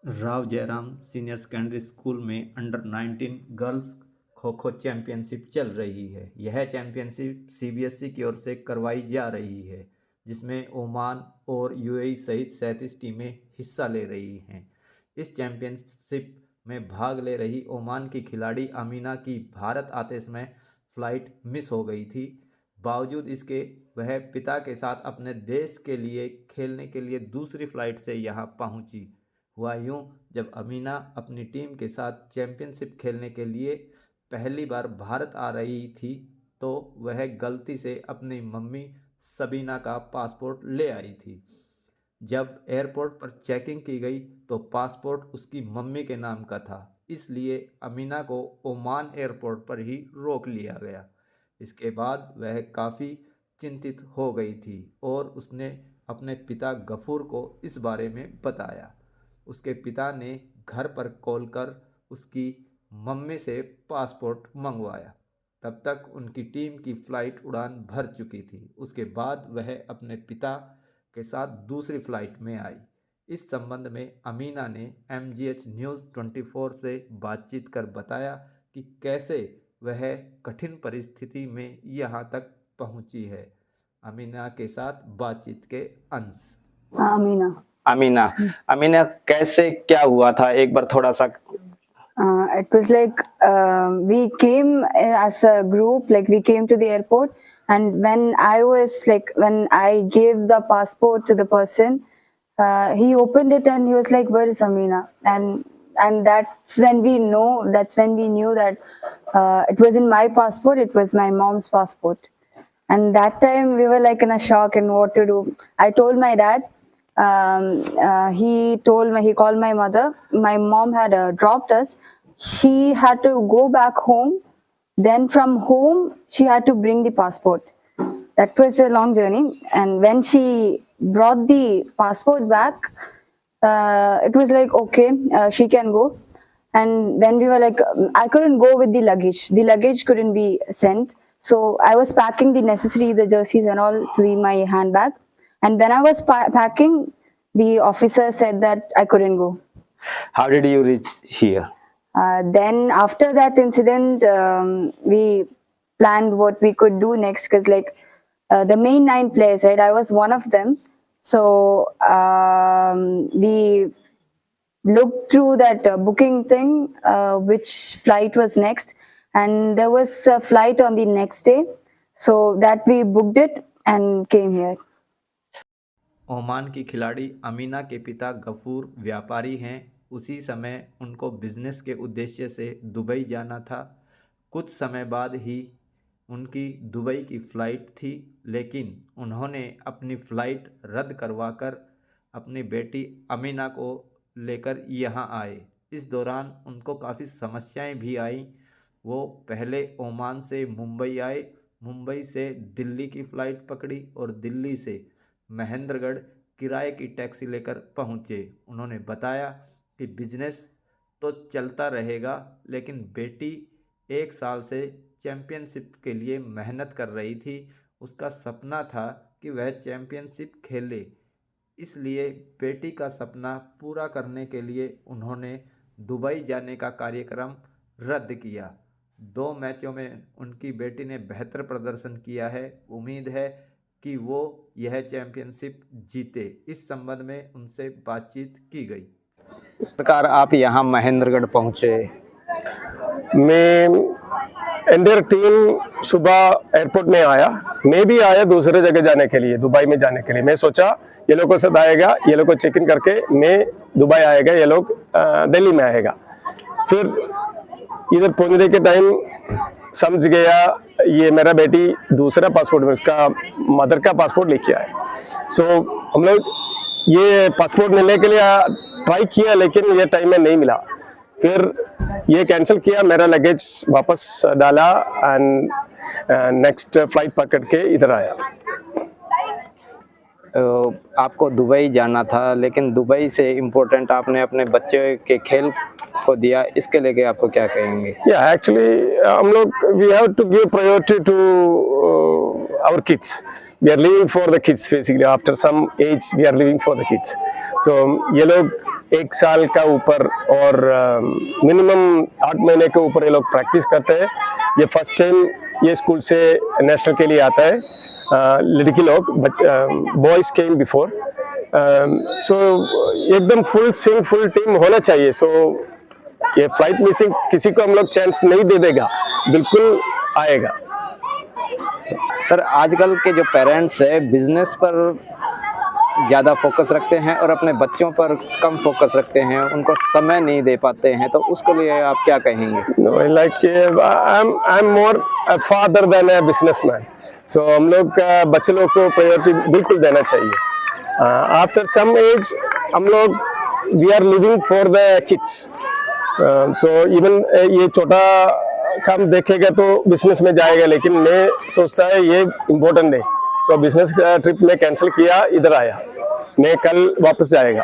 Rao Jairam senior secondary school में under 19 girls kho kho championship चल रही है। यह चैंपियनशिप सीबीएसई की ओर से करवाई जा रही है, जिसमें ओमान और यूएई सहित 37 टीमें हिस्सा ले रही हैं। इस चैंपियनशिप में भाग ले रही ओमान की खिलाड़ी अमीना की भारत आते समय फ़्लाइट मिस हो गई थी। बावजूद इसके वह पिता के साथ अपने देश के लिए खेलने के लिए दूसरी फ़्लाइट से यहाँ पहुँची। हुआ यूँ, जब अमीना अपनी टीम के साथ चैंपियनशिप खेलने के लिए पहली बार भारत आ रही थी, तो वह गलती से अपनी मम्मी सबीना का पासपोर्ट ले आई थी। जब एयरपोर्ट पर चेकिंग की गई तो पासपोर्ट उसकी मम्मी के नाम का था, इसलिए अमीना को ओमान एयरपोर्ट पर ही रोक लिया गया। इसके बाद वह काफ़ी चिंतित हो गई थी और उसने अपने पिता गफूर को इस बारे में बताया। उसके पिता ने घर पर कॉल कर उसकी मम्मी से पासपोर्ट मंगवाया। तब तक उनकी टीम की फ़्लाइट उड़ान भर चुकी थी। उसके बाद वह अपने पिता के साथ दूसरी फ़्लाइट में आई। इस संबंध में अमीना ने MGH न्यूज़ 24 से बातचीत कर बताया कि कैसे वह कठिन परिस्थिति में यहाँ तक पहुँची है। अमीना के साथ बातचीत के अंश। अमीना अमीना अमीना कैसे क्या हुआ था, एक बार थोड़ा सा। It was like we came as a group, like we came to the airport, and when I gave the passport to the person, he opened it and he was like, "Where is Amina?" And that's when we knew that it wasn't my passport, it was my mom's passport. And that time we were like in a shock and what to do. I told my dad. He called my mother. My mom had dropped us. She had to go back home. Then from home, she had to bring the passport. That was a long journey. And when she brought the passport back, it was like, okay, she can go. And when we were like, I couldn't go with the luggage. The luggage couldn't be sent. So I was packing the necessary, the jerseys and all to my handbag. And when I was packing, the officer said that I couldn't go. How did you reach here? Then after that incident, we planned what we could do next, because the main 9 players, right? I was one of them. So we looked through that booking thing, which flight was next. And there was a flight on the next day. So that we booked it and came here. Oman की खिलाड़ी अमीना के पिता गफूर व्यापारी हैं। उसी समय उनको business के उद्देश्य से दुबई जाना था। कुछ समय बाद ही उनकी दुबई की फ़्लाइट थी, लेकिन उन्होंने अपनी फ़्लाइट रद्द करवाकर अपनी बेटी अमीना को लेकर यहाँ आए। इस दौरान उनको काफ़ी समस्याएं भी आईं। वो पहले ओमान से मुंबई आए, मुंबई से दिल्ली की फ़्लाइट पकड़ी और दिल्ली से महेंद्रगढ़ किराए की टैक्सी लेकर पहुँचे। उन्होंने बताया कि बिजनेस तो चलता रहेगा, लेकिन बेटी 1 साल से चैम्पियनशिप के लिए मेहनत कर रही थी। उसका सपना था कि वह चैम्पियनशिप खेले, इसलिए बेटी का सपना पूरा करने के लिए उन्होंने दुबई जाने का कार्यक्रम रद्द किया। 2 मैचों में उनकी बेटी ने बेहतर प्रदर्शन किया है। उम्मीद है कि वो यह चैंपियनशिप जीते। इस संबंध में उनसे बातचीत की गई। प्रकार आप यहाँ महेंद्रगढ़ पहुँचे। मैं इंडियन टीम सुबह एयरपोर्ट में आया। मैं भी आया दूसरे जगह जाने के लिए, दुबई में जाने के लिए। मैं सोचा ये लोग को साथ आएगा, ये लोग को चेक इन करके मैं दुबई आएगा, ये लोग दिल्ली में आएगा। फिर इधर पहुँचने के टाइम समझ गया ये मेरा बेटी दूसरा पासपोर्ट में उसका मदर का पासपोर्ट लेके आए। सो हम लोग ये पासपोर्ट मिलने के लिए ट्राई किया, लेकिन ये टाइम में नहीं मिला। फिर ये कैंसिल किया, मेरा लगेज वापस डाला एंड नेक्स्ट फ्लाइट पकड़ के इधर आया। आपको दुबई जाना था, लेकिन दुबई से इम्पोर्टेंट आपने अपने बच्चे के खेल को दिया। इसके लेके आपको क्या कहेंगे? या एक्चुअली हम लोग we have to give priority to our kids. We are living for the kids basically. After some age, we are living for the kids. So ये लोग 1 साल का ऊपर और मिनिमम 8 महीने के ऊपर ये लोग प्रैक्टिस करते हैं। ये फर्स्ट टाइम ये स्कूल से नेशनल के लिए आता है। लड़की लोग बॉयज केम बिफोर, सो एकदम फुल स्विंग फुल टीम होना चाहिए। सो ये फ्लाइट मिसिंग किसी को हम लोग चांस नहीं दे देगा, बिल्कुल आएगा। सर आजकल के जो पेरेंट्स है बिजनेस पर ज़्यादा फोकस रखते हैं और अपने बच्चों पर कम फोकस रखते हैं, उनको समय नहीं दे पाते हैं, तो उसके लिए आप क्या कहेंगे? No, like I'm more a father than a businessman. So हम लोग बच्चे लोग को प्रायोरिटी बिल्कुल देना चाहिए। After some age हम लोग we are living for the kids. So even ये छोटा काम देखेगा तो बिजनेस में जाएगा, लेकिन मैं सोचता है ये इम्पोर्टेंट है। सो बिजनेस ट्रिप में कैंसिल किया, इधर आया, मैं कल वापस जाएगा।